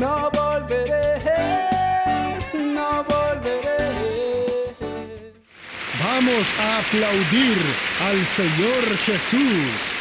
no volveré, no volveré. Vamos a aplaudir al Señor Jesús.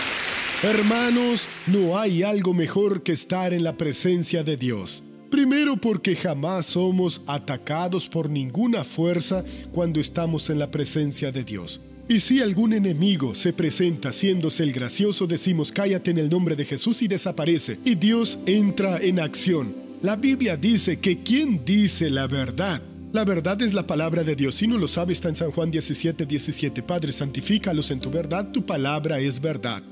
Hermanos, no hay algo mejor que estar en la presencia de Dios. Primero, porque jamás somos atacados por ninguna fuerza cuando estamos en la presencia de Dios. Y si algún enemigo se presenta haciéndose el gracioso, decimos cállate en el nombre de Jesús y desaparece. Y Dios entra en acción. La Biblia dice que ¿quién dice la verdad? La verdad es la palabra de Dios. Si no lo sabe, está en San Juan 17:17. Padre, santifícalos en tu verdad, tu palabra es verdad.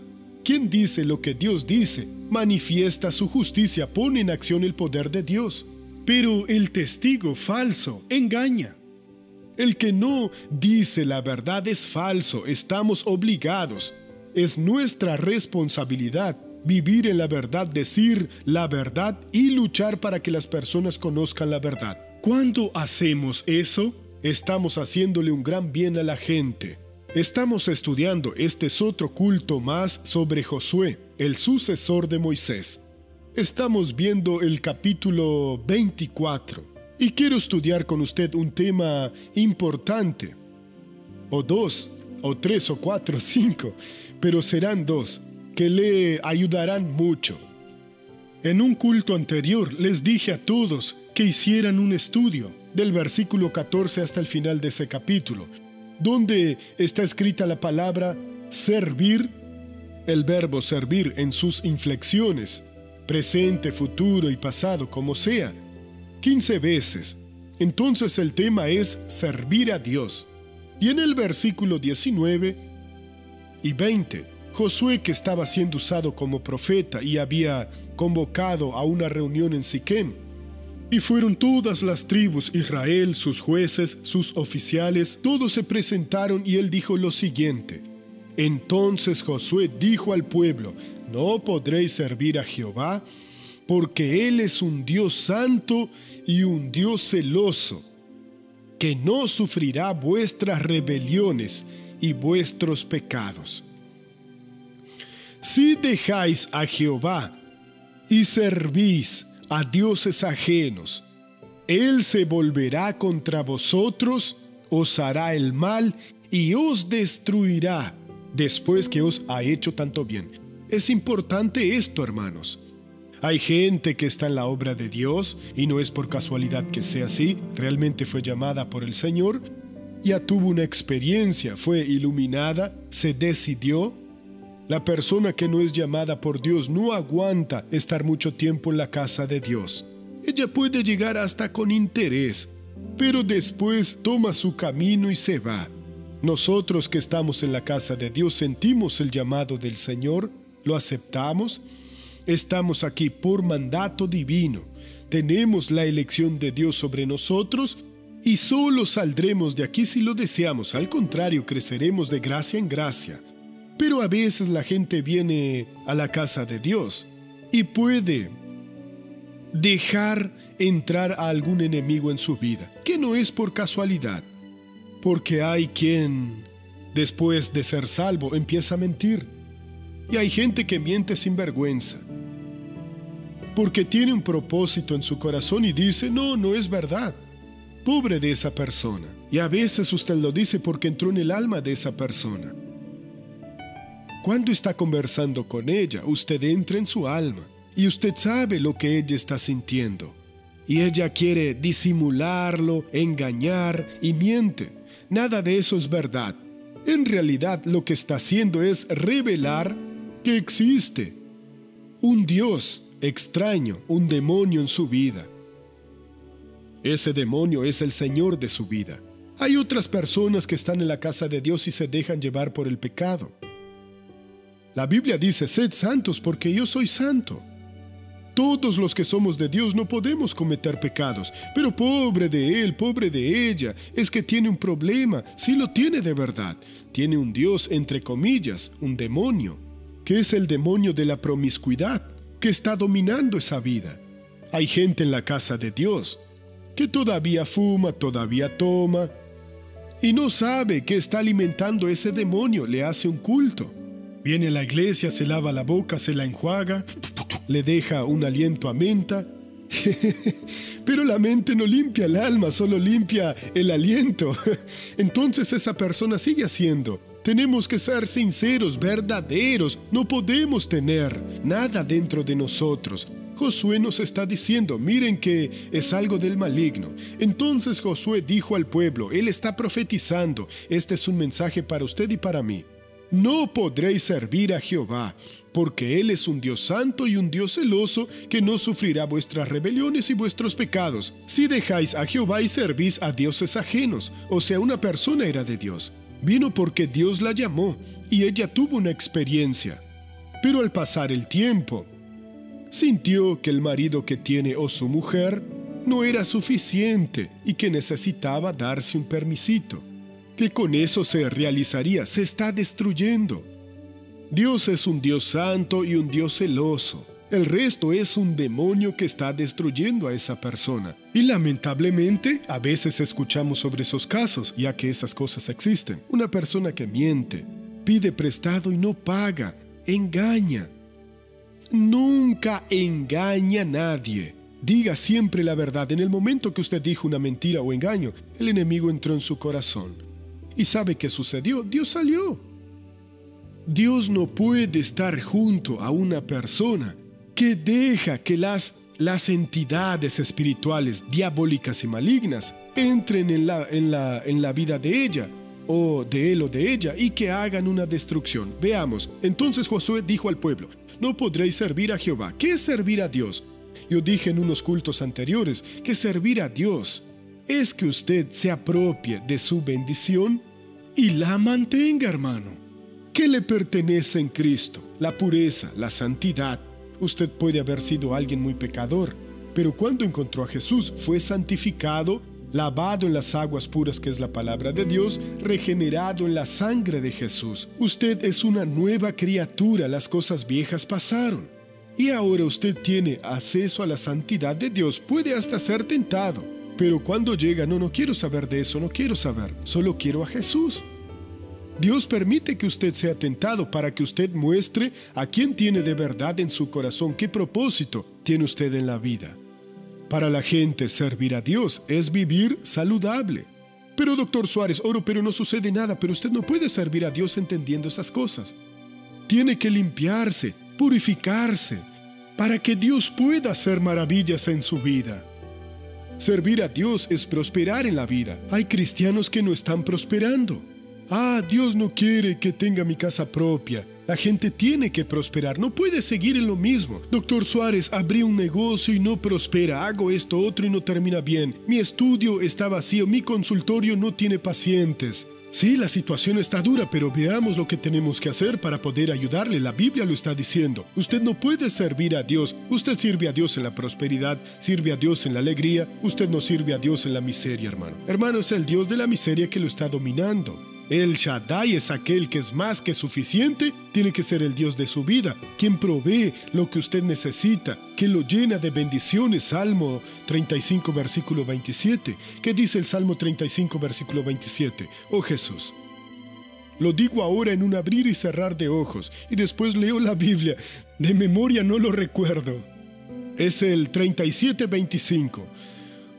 ¿Quién dice lo que Dios dice? Manifiesta su justicia, pone en acción el poder de Dios. Pero el testigo falso engaña. El que no dice la verdad es falso. Estamos obligados. Es nuestra responsabilidad vivir en la verdad, decir la verdad y luchar para que las personas conozcan la verdad. Cuando hacemos eso, estamos haciéndole un gran bien a la gente. Estamos estudiando, este es otro culto más sobre Josué, el sucesor de Moisés. Estamos viendo el capítulo 24 y quiero estudiar con usted un tema importante. O 2, o 3, o 4, 5, pero serán 2 que le ayudarán mucho. En un culto anterior les dije a todos que hicieran un estudio del versículo 14 hasta el final de ese capítulo, donde está escrita la palabra servir, el verbo servir en sus inflexiones, presente, futuro y pasado, como sea, 15 veces. Entonces el tema es servir a Dios. Y en el versículo 19 y 20, Josué, que estaba siendo usado como profeta y había convocado a una reunión en Siquem, y fueron todas las tribus, Israel, sus jueces, sus oficiales, todos se presentaron y él dijo lo siguiente. Entonces Josué dijo al pueblo, no podréis servir a Jehová, porque Él es un Dios santo y un Dios celoso, que no sufrirá vuestras rebeliones y vuestros pecados. Si dejáis a Jehová y servís a dioses ajenos, Él se volverá contra vosotros, os hará el mal y os destruirá después que os ha hecho tanto bien. Es importante esto, hermanos. Hay gente que está en la obra de Dios y no es por casualidad que sea así, realmente fue llamada por el Señor, ya tuvo una experiencia, fue iluminada, se decidió. La persona que no es llamada por Dios no aguanta estar mucho tiempo en la casa de Dios. Ella puede llegar hasta con interés, pero después toma su camino y se va. Nosotros que estamos en la casa de Dios sentimos el llamado del Señor, lo aceptamos. Estamos aquí por mandato divino. Tenemos la elección de Dios sobre nosotros y solo saldremos de aquí si lo deseamos. Al contrario, creceremos de gracia en gracia. Pero a veces la gente viene a la casa de Dios y puede dejar entrar a algún enemigo en su vida, que no es por casualidad, porque hay quien, después de ser salvo, empieza a mentir. Y hay gente que miente sin vergüenza, porque tiene un propósito en su corazón y dice, no, no es verdad. Pobre de esa persona. Y a veces usted lo dice porque entró en el alma de esa persona. Cuando está conversando con ella, usted entra en su alma y usted sabe lo que ella está sintiendo. Y ella quiere disimularlo, engañar y miente. Nada de eso es verdad. En realidad lo que está haciendo es revelar que existe un Dios extraño, un demonio en su vida. Ese demonio es el Señor de su vida. Hay otras personas que están en la casa de Dios y se dejan llevar por el pecado. La Biblia dice, sed santos porque yo soy santo. Todos los que somos de Dios no podemos cometer pecados, pero pobre de él, pobre de ella, es que tiene un problema, sí lo tiene de verdad. Tiene un Dios, entre comillas, un demonio, que es el demonio de la promiscuidad, que está dominando esa vida. Hay gente en la casa de Dios que todavía fuma, todavía toma, y no sabe que está alimentando ese demonio, le hace un culto. Viene a la iglesia, se lava la boca, se la enjuaga, le deja un aliento a menta Pero la mente no limpia el alma, solo limpia el aliento. Entonces esa persona sigue haciendo. Tenemos que ser sinceros, verdaderos. No podemos tener nada dentro de nosotros. Josué nos está diciendo, miren que es algo del maligno. Entonces Josué dijo al pueblo, él está profetizando. Este es un mensaje para usted y para mí. No podréis servir a Jehová, porque Él es un Dios santo y un Dios celoso que no sufrirá vuestras rebeliones y vuestros pecados. Si dejáis a Jehová y servís a dioses ajenos, o sea, una persona era de Dios. Vino porque Dios la llamó y ella tuvo una experiencia. Pero al pasar el tiempo, sintió que el marido que tiene o su mujer no era suficiente y que necesitaba darse un permisito. Que con eso se realizaría, se está destruyendo. Dios es un Dios santo y un Dios celoso. El resto es un demonio que está destruyendo a esa persona. Y lamentablemente, a veces escuchamos sobre esos casos, ya que esas cosas existen. Una persona que miente, pide prestado y no paga, engaña. Nunca engaña a nadie. Diga siempre la verdad. En el momento que usted dijo una mentira o engaño, el enemigo entró en su corazón. ¿Y sabe qué sucedió? Dios salió. Dios no puede estar junto a una persona que deja que las entidades espirituales diabólicas y malignas entren en la vida de ella, o de él o de ella, y que hagan una destrucción. Veamos. Entonces Josué dijo al pueblo, no podréis servir a Jehová. ¿Qué es servir a Dios? Yo dije en unos cultos anteriores que servir a Dios es que usted se apropie de su bendición y la mantenga, hermano. ¿Qué le pertenece en Cristo? La pureza, la santidad. Usted puede haber sido alguien muy pecador, pero cuando encontró a Jesús fue santificado, lavado en las aguas puras que es la palabra de Dios, regenerado en la sangre de Jesús. Usted es una nueva criatura, las cosas viejas pasaron. Y ahora usted tiene acceso a la santidad de Dios, puede hasta ser tentado. Pero cuando llega, no quiero saber de eso, no quiero saber, solo quiero a Jesús. Dios permite que usted sea tentado para que usted muestre a quién tiene de verdad en su corazón, qué propósito tiene usted en la vida. Para la gente, servir a Dios es vivir saludable. Pero doctor Suárez, oro, pero no sucede nada, pero usted no puede servir a Dios entendiendo esas cosas. Tiene que limpiarse, purificarse, para que Dios pueda hacer maravillas en su vida. Servir a Dios es prosperar en la vida. Hay cristianos que no están prosperando. Dios no quiere que tenga mi casa propia. La gente tiene que prosperar, no puede seguir en lo mismo. Doctor Suárez, abrí un negocio y no prospera. Hago esto, otro y no termina bien. Mi estudio está vacío, mi consultorio no tiene pacientes. Sí, la situación está dura, pero veamos lo que tenemos que hacer para poder ayudarle. La Biblia lo está diciendo. Usted no puede servir a Dios. Usted sirve a Dios en la prosperidad, sirve a Dios en la alegría. Usted no sirve a Dios en la miseria, hermano. Hermano, es el Dios de la miseria que lo está dominando. El Shaddai es aquel que es más que suficiente, tiene que ser el Dios de su vida, quien provee lo que usted necesita, quien lo llena de bendiciones. Salmo 35, versículo 27. ¿Qué dice el Salmo 35, versículo 27? Oh Jesús, lo digo ahora en un abrir y cerrar de ojos, y después leo la Biblia. De memoria no lo recuerdo. Es el 37, 25.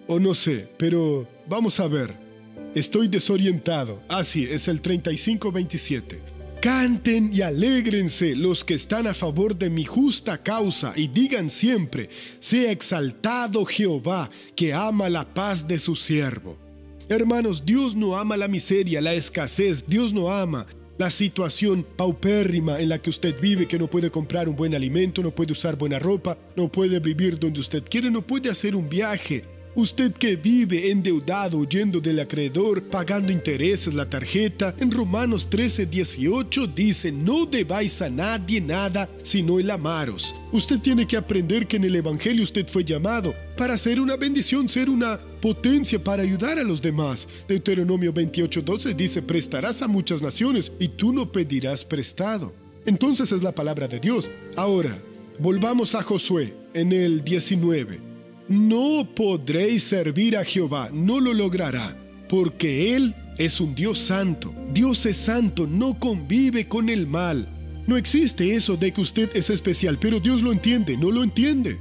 O no sé, pero vamos a ver. Estoy desorientado. Sí, es el 35:27. Canten y alégrense los que están a favor de mi justa causa y digan siempre, sea exaltado Jehová, que ama la paz de su siervo. Hermanos, Dios no ama la miseria, la escasez. Dios no ama la situación paupérrima en la que usted vive, que no puede comprar un buen alimento, no puede usar buena ropa, no puede vivir donde usted quiere, no puede hacer un viaje. Usted que vive endeudado, huyendo del acreedor, pagando intereses, la tarjeta. En Romanos 13:18 dice, no debáis a nadie nada, sino el amaros. Usted tiene que aprender que en el Evangelio usted fue llamado para ser una bendición, ser una potencia para ayudar a los demás. Deuteronomio 28:12 dice, prestarás a muchas naciones y tú no pedirás prestado. Entonces es la palabra de Dios. Ahora, volvamos a Josué en el 19. No podréis servir a Jehová, no lo logrará, porque Él es un Dios santo. Dios es santo, no convive con el mal. No existe eso de que usted es especial, pero Dios lo entiende, no lo entiende.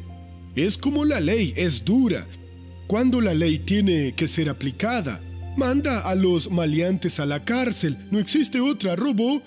Es como la ley, es dura. Cuando la ley tiene que ser aplicada, manda a los maleantes a la cárcel. No existe otra. Robó,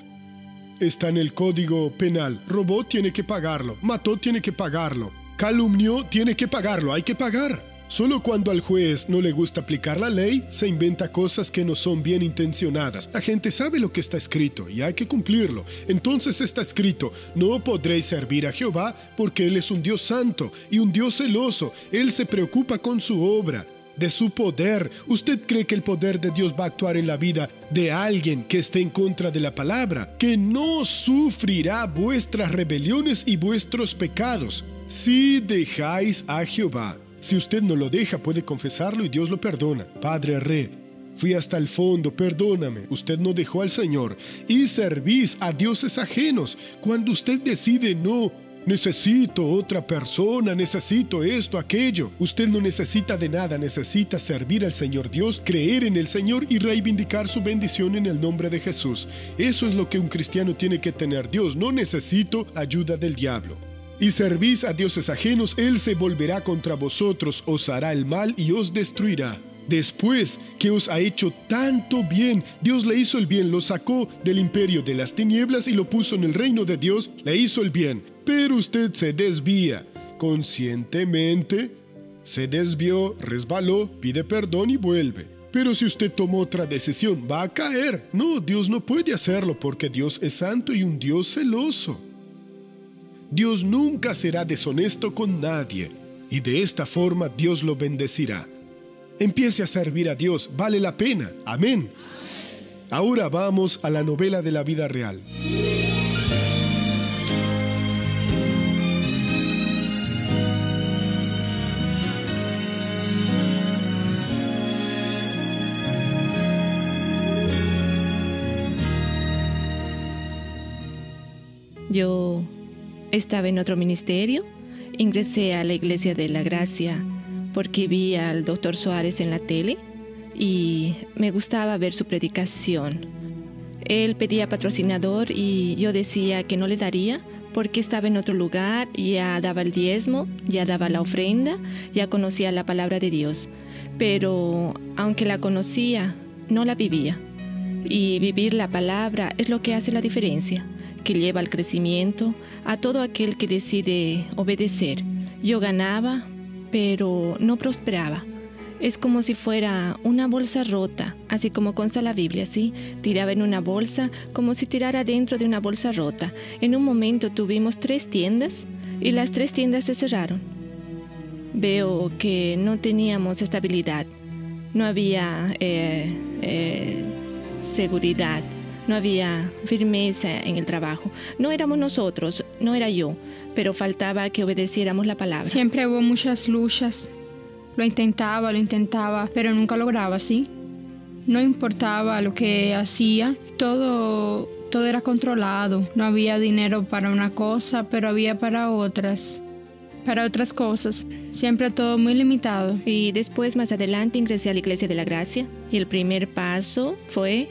está en el Código Penal. Robó, tiene que pagarlo. Mató, tiene que pagarlo. Calumnió, tiene que pagarlo. Hay que pagar. Solo cuando al juez no le gusta aplicar la ley, se inventa cosas que no son bien intencionadas. La gente sabe lo que está escrito y hay que cumplirlo. Entonces está escrito: no podréis servir a Jehová porque Él es un Dios santo y un Dios celoso. Él se preocupa con su obra, de su poder. ¿Usted cree que el poder de Dios va a actuar en la vida de alguien que esté en contra de la palabra? Que no sufrirá vuestras rebeliones y vuestros pecados si dejáis a Jehová. Si usted no lo deja, puede confesarlo y Dios lo perdona. Padre, fui hasta el fondo, perdóname. Usted no dejó al Señor y servís a dioses ajenos. Cuando usted decide no, necesito otra persona, necesito esto, aquello. Usted no necesita de nada, necesita servir al Señor Dios, creer en el Señor y reivindicar su bendición en el nombre de Jesús. Eso es lo que un cristiano tiene que tener. Dios, no necesito ayuda del diablo. Y servís a dioses ajenos, Él se volverá contra vosotros, os hará el mal y os destruirá. Después que os ha hecho tanto bien, Dios le hizo el bien, lo sacó del imperio de las tinieblas y lo puso en el reino de Dios, le hizo el bien. Pero usted se desvía conscientemente, se desvió, resbaló, pide perdón y vuelve. Pero si usted tomó otra decisión, va a caer. No, Dios no puede hacerlo porque Dios es santo y un Dios celoso. Dios nunca será deshonesto con nadie y de esta forma Dios lo bendecirá. Empiece a servir a Dios, vale la pena. Amén. Ahora vamos a la novela de la vida real. Yo estaba en otro ministerio, ingresé a la Iglesia de la Gracia porque vi al Dr. Suárez en la tele y me gustaba ver su predicación. Él pedía patrocinador y yo decía que no le daría porque estaba en otro lugar, ya daba el diezmo, ya daba la ofrenda, ya conocía la palabra de Dios. Pero aunque la conocía, no la vivía. Y vivir la palabra es lo que hace la diferencia, que lleva al crecimiento a todo aquel que decide obedecer. Yo ganaba, pero no prosperaba. Es como si fuera una bolsa rota, así como consta la Biblia, ¿sí? Tiraba en una bolsa como si tirara dentro de una bolsa rota. En un momento tuvimos 3 tiendas y las 3 tiendas se cerraron. Veo que no teníamos estabilidad, no había seguridad. No había firmeza en el trabajo. No éramos nosotros, no era yo, pero faltaba que obedeciéramos la palabra. Siempre hubo muchas luchas. Lo intentaba, pero nunca lograba, ¿sí? No importaba lo que hacía, todo era controlado. No había dinero para una cosa, pero había para otras cosas. Siempre todo muy limitado. Y después, más adelante, ingresé a la Iglesia de la Gracia y el primer paso fue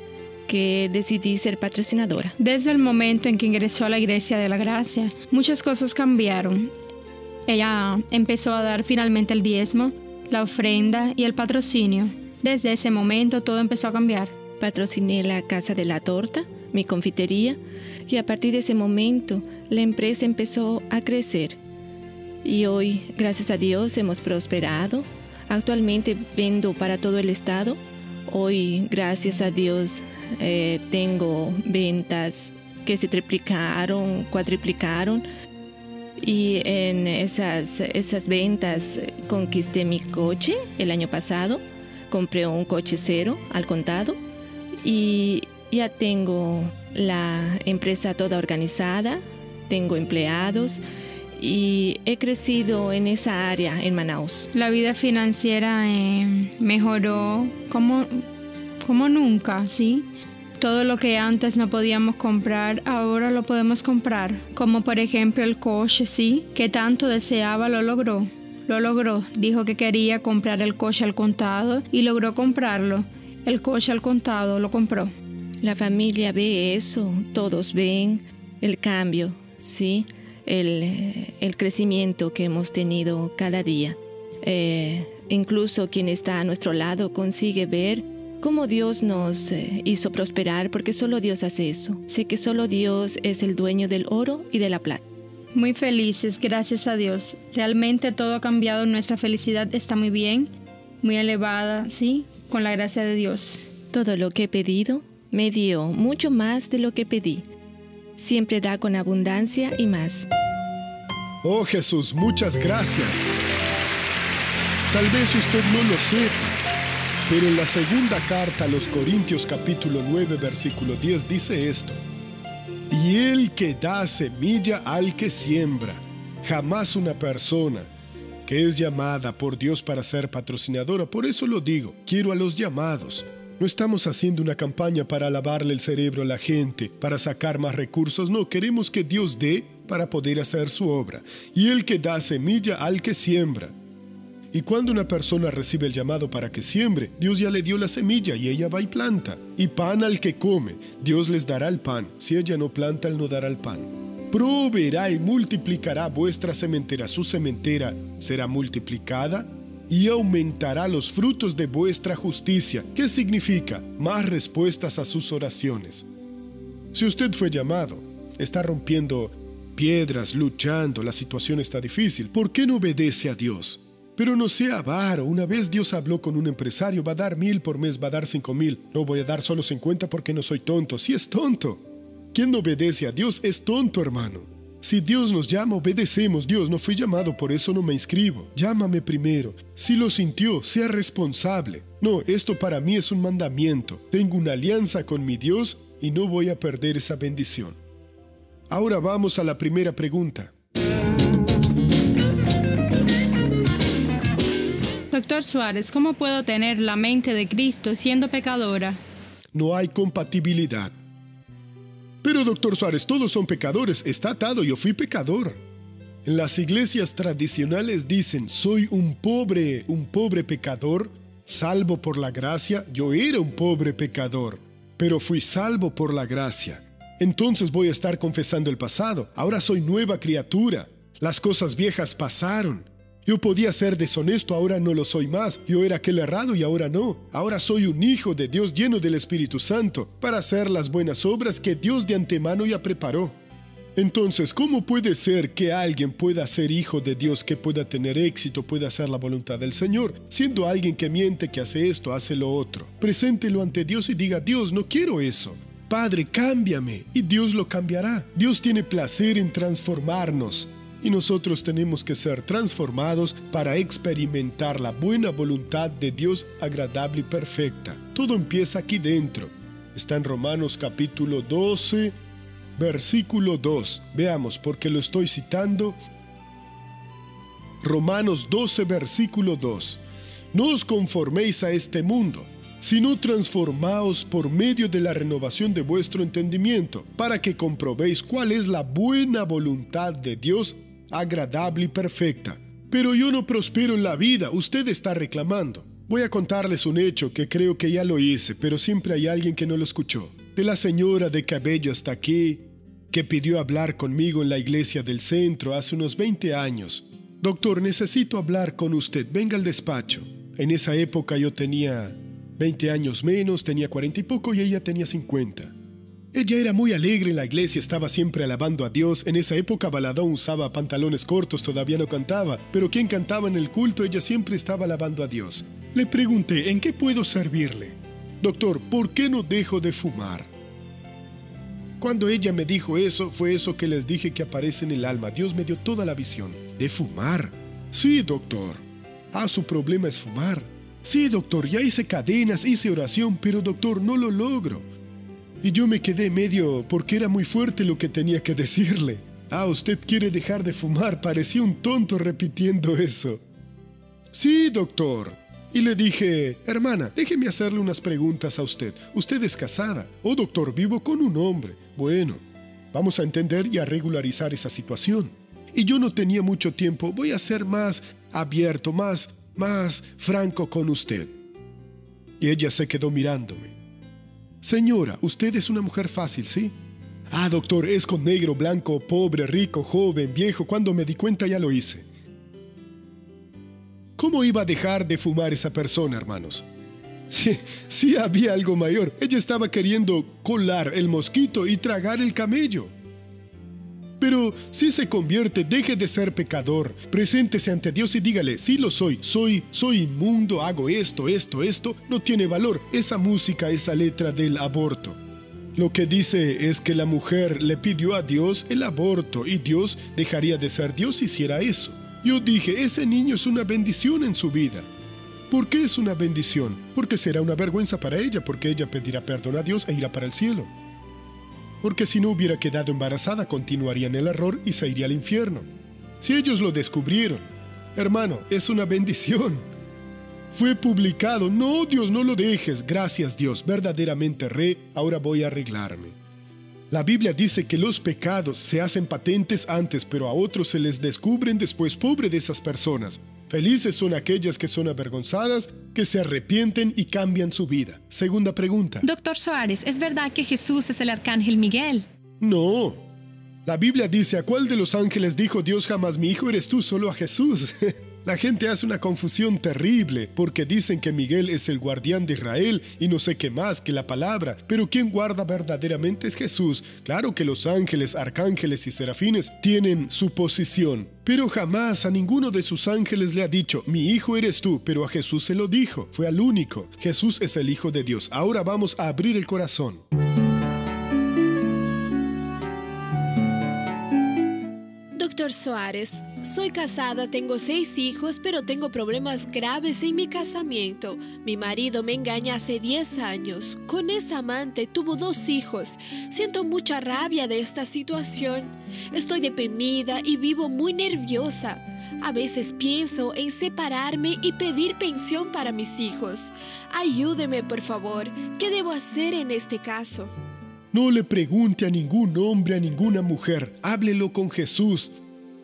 que decidí ser patrocinadora. Desde el momento en que ingresó a la Iglesia de la Gracia, muchas cosas cambiaron. Ella empezó a dar finalmente el diezmo, la ofrenda y el patrocinio. Desde ese momento todo empezó a cambiar. Patrociné la Casa de la Torta, mi confitería, y a partir de ese momento la empresa empezó a crecer. Y hoy, gracias a Dios, hemos prosperado. Actualmente vendo para todo el estado. Hoy, gracias a Dios, tengo ventas que se triplicaron, cuatriplicaron, y en esas ventas conquisté mi coche el año pasado. Compré un coche 0 al contado y ya tengo la empresa toda organizada, tengo empleados y he crecido en esa área en Manaus. La vida financiera mejoró como nunca, ¿sí? Todo lo que antes no podíamos comprar, ahora lo podemos comprar. Como por ejemplo el coche, ¿sí? Que tanto deseaba, lo logró. Dijo que quería comprar el coche al contado y logró comprarlo. El coche al contado lo compró. La familia ve eso, todos ven el cambio, ¿sí? el crecimiento que hemos tenido cada día. Incluso quien está a nuestro lado consigue ver cómo Dios nos hizo prosperar, porque solo Dios hace eso. Sé que solo Dios es el dueño del oro y de la plata. Muy felices, gracias a Dios. Realmente todo ha cambiado, nuestra felicidad está muy bien, muy elevada, ¿sí? Con la gracia de Dios. Todo lo que he pedido me dio mucho más de lo que pedí. Siempre da con abundancia y más. Oh Jesús, muchas gracias. Tal vez usted no lo sepa, pero en la segunda carta a los Corintios capítulo 9 versículo 10 dice esto: y el que da semilla al que siembra. Jamás una persona que es llamada por Dios para ser patrocinadora. Por eso lo digo, quiero a los llamados. No estamos haciendo una campaña para lavarle el cerebro a la gente, para sacar más recursos. No, queremos que Dios dé para poder hacer su obra. Y el que da semilla al que siembra. Y cuando una persona recibe el llamado para que siembre, Dios ya le dio la semilla y ella va y planta. Y pan al que come, Dios les dará el pan. Si ella no planta, Él no dará el pan. Proveerá y multiplicará vuestra sementera. Su sementera será multiplicada y aumentará los frutos de vuestra justicia. ¿Qué significa? Más respuestas a sus oraciones. Si usted fue llamado, está rompiendo piedras, luchando, la situación está difícil, ¿por qué no obedece a Dios? Pero no sea avaro. Una vez Dios habló con un empresario, va a dar 1,000 por mes, va a dar 5,000. No voy a dar solo 50 porque no soy tonto. Sí es tonto. Quien no obedece a Dios es tonto, hermano. Si Dios nos llama, obedecemos. Dios, no fui llamado, por eso no me inscribo. Llámame primero. Si lo sintió, sea responsable. No, esto para mí es un mandamiento. Tengo una alianza con mi Dios y no voy a perder esa bendición. Ahora vamos a la primera pregunta. Doctor Suárez, ¿cómo puedo tener la mente de Cristo siendo pecadora? No hay compatibilidad. Pero doctor Suárez, todos son pecadores. Está atado, yo fui pecador. En las iglesias tradicionales dicen, soy un pobre pecador, salvo por la gracia. Yo era un pobre pecador, pero fui salvo por la gracia. Entonces voy a estar confesando el pasado. Ahora soy nueva criatura. Las cosas viejas pasaron. Yo podía ser deshonesto, ahora no lo soy más. Yo era aquel errado y ahora no. Ahora soy un hijo de Dios lleno del Espíritu Santo para hacer las buenas obras que Dios de antemano ya preparó. Entonces, ¿cómo puede ser que alguien pueda ser hijo de Dios, que pueda tener éxito, pueda hacer la voluntad del Señor, siendo alguien que miente, que hace esto, hace lo otro? Preséntelo ante Dios y diga, Dios, no quiero eso. Padre, cámbiame, y Dios lo cambiará. Dios tiene placer en transformarnos. Y nosotros tenemos que ser transformados para experimentar la buena voluntad de Dios agradable y perfecta. Todo empieza aquí dentro. Está en Romanos capítulo 12, versículo 2. Veamos, porque lo estoy citando. Romanos 12, versículo 2. No os conforméis a este mundo, sino transformaos por medio de la renovación de vuestro entendimiento, para que comprobéis cuál es la buena voluntad de Dios, agradable y perfecta. Pero yo no prospero en la vida, usted está reclamando. Voy a contarles un hecho que creo que ya lo hice, pero siempre hay alguien que no lo escuchó. De la señora de cabello hasta aquí, que pidió hablar conmigo en la iglesia del centro hace unos 20 años. Doctor, necesito hablar con usted, venga al despacho. En esa época yo tenía 20 años menos, tenía 40 y poco y ella tenía 50. Ella era muy alegre en la iglesia, estaba siempre alabando a Dios. En esa época Baladón usaba pantalones cortos, todavía no cantaba, pero quien cantaba en el culto, ella siempre estaba alabando a Dios. Le pregunté, ¿en qué puedo servirle? Doctor, ¿por qué no dejo de fumar? Cuando ella me dijo eso, fue eso que les dije que aparece en el alma. Dios me dio toda la visión. ¿De fumar? Sí, doctor. Ah, su problema es fumar. Sí, doctor, ya hice cadenas, hice oración, pero doctor, no lo logro. Y yo me quedé medio porque era muy fuerte lo que tenía que decirle. Ah, usted quiere dejar de fumar. Parecía un tonto repitiendo eso. Sí, doctor. Y le dije, hermana, déjeme hacerle unas preguntas a usted. Usted es casada. Oh, doctor, vivo con un hombre. Bueno, vamos a entender y a regularizar esa situación. Y yo no tenía mucho tiempo. Voy a ser más abierto, más franco con usted. Y ella se quedó mirándome. Señora, usted es una mujer fácil, ¿sí? Ah, doctor, es con negro, blanco, pobre, rico, joven, viejo. Cuando me di cuenta ya lo hice. ¿Cómo iba a dejar de fumar esa persona, hermanos? Sí había algo mayor. Ella estaba queriendo colar el mosquito y tragar el camello. Pero si se convierte, deje de ser pecador. Preséntese ante Dios y dígale, sí lo soy. Soy inmundo, hago esto. No tiene valor. Esa música, esa letra del aborto. Lo que dice es que la mujer le pidió a Dios el aborto y Dios dejaría de ser Dios si hiciera eso. Yo dije, ese niño es una bendición en su vida. ¿Por qué es una bendición? Porque será una vergüenza para ella, porque ella pedirá perdón a Dios e irá para el cielo. Porque si no hubiera quedado embarazada, continuaría en el error y se iría al infierno. Si ellos lo descubrieron, hermano, es una bendición. Fue publicado. No, Dios, no lo dejes. Gracias, Dios. Verdaderamente ahora voy a arreglarme. La Biblia dice que los pecados se hacen patentes antes, pero a otros se les descubren después. Pobre de esas personas. Felices son aquellas que son avergonzadas, que se arrepienten y cambian su vida. Segunda pregunta. Doctor Soares, ¿es verdad que Jesús es el arcángel Miguel? No. La Biblia dice, ¿a cuál de los ángeles dijo Dios jamás mi hijo eres tú? Solo a Jesús. La gente hace una confusión terrible porque dicen que Miguel es el guardián de Israel y no sé qué más que la palabra, pero quien guarda verdaderamente es Jesús. Claro que los ángeles, arcángeles y serafines tienen su posición, pero jamás a ninguno de sus ángeles le ha dicho, mi hijo eres tú, pero a Jesús se lo dijo, fue al único. Jesús es el Hijo de Dios. Ahora vamos a abrir el corazón. Doctor Soares, soy casada, tengo 6 hijos, pero tengo problemas graves en mi casamiento. Mi marido me engaña hace 10 años. Con esa amante tuvo 2 hijos. Siento mucha rabia de esta situación. Estoy deprimida y vivo muy nerviosa. A veces pienso en separarme y pedir pensión para mis hijos. Ayúdeme, por favor. ¿Qué debo hacer en este caso? No le pregunte a ningún hombre, a ninguna mujer. Háblelo con Jesús.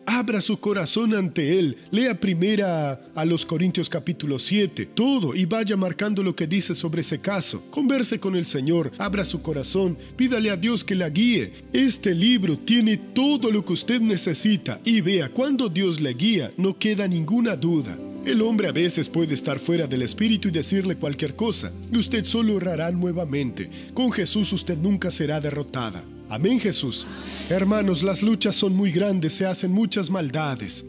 Abra su corazón ante Él. Lea primera a los Corintios capítulo 7, todo, y vaya marcando lo que dice sobre ese caso. Converse con el Señor, abra su corazón, pídale a Dios que la guíe. Este libro tiene todo lo que usted necesita y vea, cuando Dios le guía, no queda ninguna duda. El hombre a veces puede estar fuera del espíritu y decirle cualquier cosa, y usted solo orará nuevamente. Con Jesús usted nunca será derrotada. Amén, Jesús. Hermanos, las luchas son muy grandes, se hacen muchas maldades.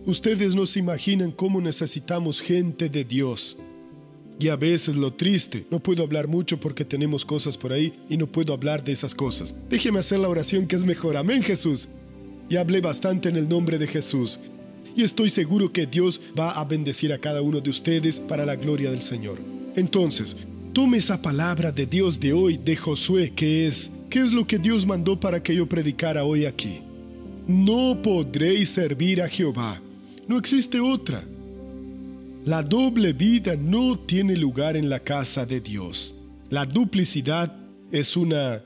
Ustedes no se imaginan cómo necesitamos gente de Dios. Y a veces lo triste, no puedo hablar mucho porque tenemos cosas por ahí y no puedo hablar de esas cosas. Déjeme hacer la oración que es mejor. Amén, Jesús. Ya hablé bastante en el nombre de Jesús. Y estoy seguro que Dios va a bendecir a cada uno de ustedes para la gloria del Señor. Entonces, tome esa palabra de Dios de hoy, de Josué, ¿qué es lo que Dios mandó para que yo predicara hoy aquí? No podréis servir a Jehová. No existe otra. La doble vida no tiene lugar en la casa de Dios. La duplicidad es una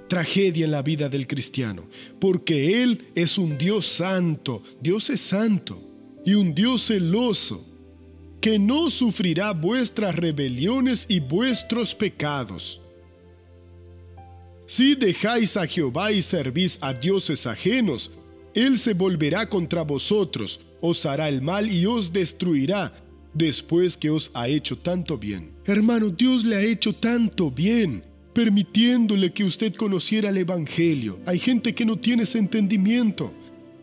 tragedia en la vida del cristiano, porque Él es un Dios santo. Dios es santo y un Dios celoso, que no sufrirá vuestras rebeliones y vuestros pecados. Si dejáis a Jehová y servís a dioses ajenos, Él se volverá contra vosotros, os hará el mal y os destruirá, después que os ha hecho tanto bien. Hermano, Dios le ha hecho tanto bien, permitiéndole que usted conociera el Evangelio. Hay gente que no tiene ese entendimiento.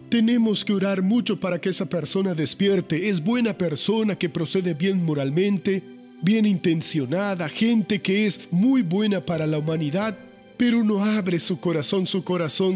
Tenemos que orar mucho para que esa persona despierte. Es buena persona, que procede bien moralmente, bien intencionada, gente que es muy buena para la humanidad, pero no abre su corazón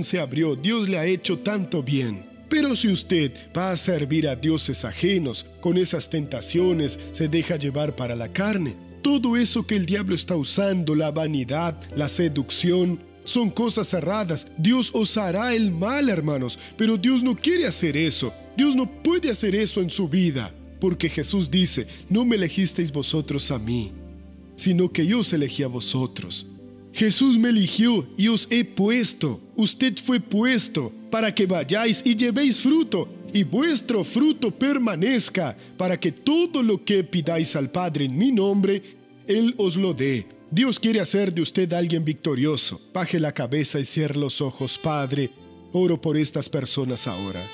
se abrió. Dios le ha hecho tanto bien. Pero si usted va a servir a dioses ajenos, con esas tentaciones, se deja llevar para la carne, todo eso que el diablo está usando, la vanidad, la seducción, son cosas cerradas. Dios os hará el mal, hermanos, pero Dios no quiere hacer eso. Dios no puede hacer eso en su vida, porque Jesús dice, no me elegisteis vosotros a mí, sino que yo os elegí a vosotros. Jesús me eligió y os he puesto. Usted fue puesto para que vayáis y llevéis fruto, y vuestro fruto permanezca, para que todo lo que pidáis al Padre en mi nombre, Él os lo dé. Dios quiere hacer de usted alguien victorioso. Baje la cabeza y cierre los ojos. Padre, oro por estas personas ahora.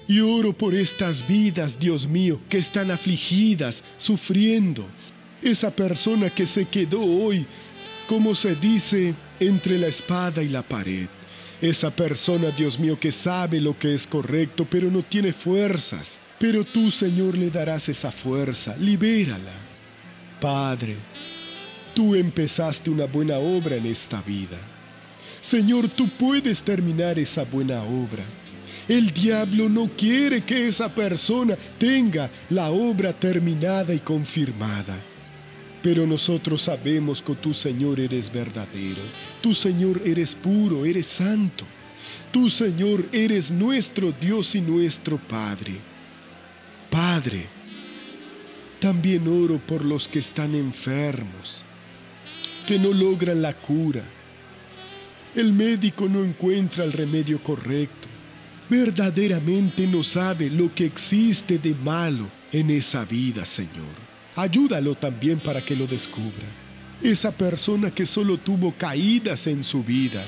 Y oro por estas vidas, Dios mío, que están afligidas, sufriendo. Esa persona que se quedó hoy, como se dice, entre la espada y la pared. Esa persona, Dios mío, que sabe lo que es correcto, pero no tiene fuerzas. Pero tú, Señor, le darás esa fuerza. Libérala. Padre, tú empezaste una buena obra en esta vida. Señor, tú puedes terminar esa buena obra. El diablo no quiere que esa persona tenga la obra terminada y confirmada. Pero nosotros sabemos que tú, Señor, eres verdadero. Tú, Señor, eres puro, eres santo. Tú, Señor, eres nuestro Dios y nuestro Padre. Padre, también oro por los que están enfermos, que no logran la cura. El médico no encuentra el remedio correcto. Verdaderamente no sabe lo que existe de malo en esa vida, Señor. Ayúdalo también para que lo descubra. Esa persona que solo tuvo caídas en su vida,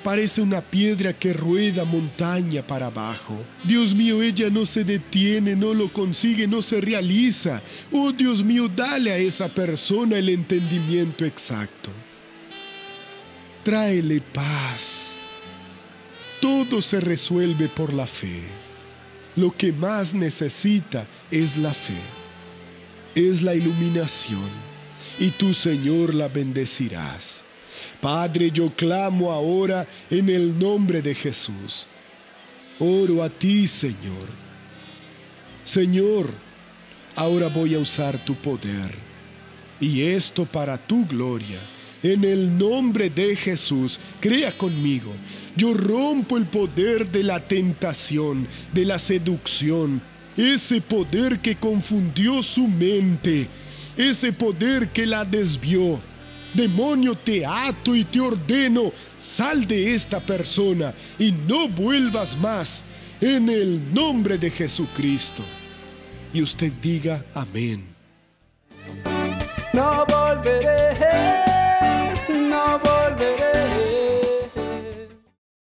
parece una piedra que rueda montaña para abajo. Dios mío, ella no se detiene, no lo consigue, no se realiza. Oh Dios mío, dale a esa persona el entendimiento exacto. Tráele paz. Todo se resuelve por la fe. Lo que más necesita es la fe. Es la iluminación. Y tú, Señor, la bendecirás. Padre, yo clamo ahora en el nombre de Jesús. Oro a ti, Señor. Señor, ahora voy a usar tu poder. Y esto para tu gloria. En el nombre de Jesús, crea conmigo. Yo rompo el poder de la tentación, de la seducción. Ese poder que confundió su mente. Ese poder que la desvió. Demonio, te ato y te ordeno, sal de esta persona y no vuelvas más, en el nombre de Jesucristo. Y usted diga amén. No volveré.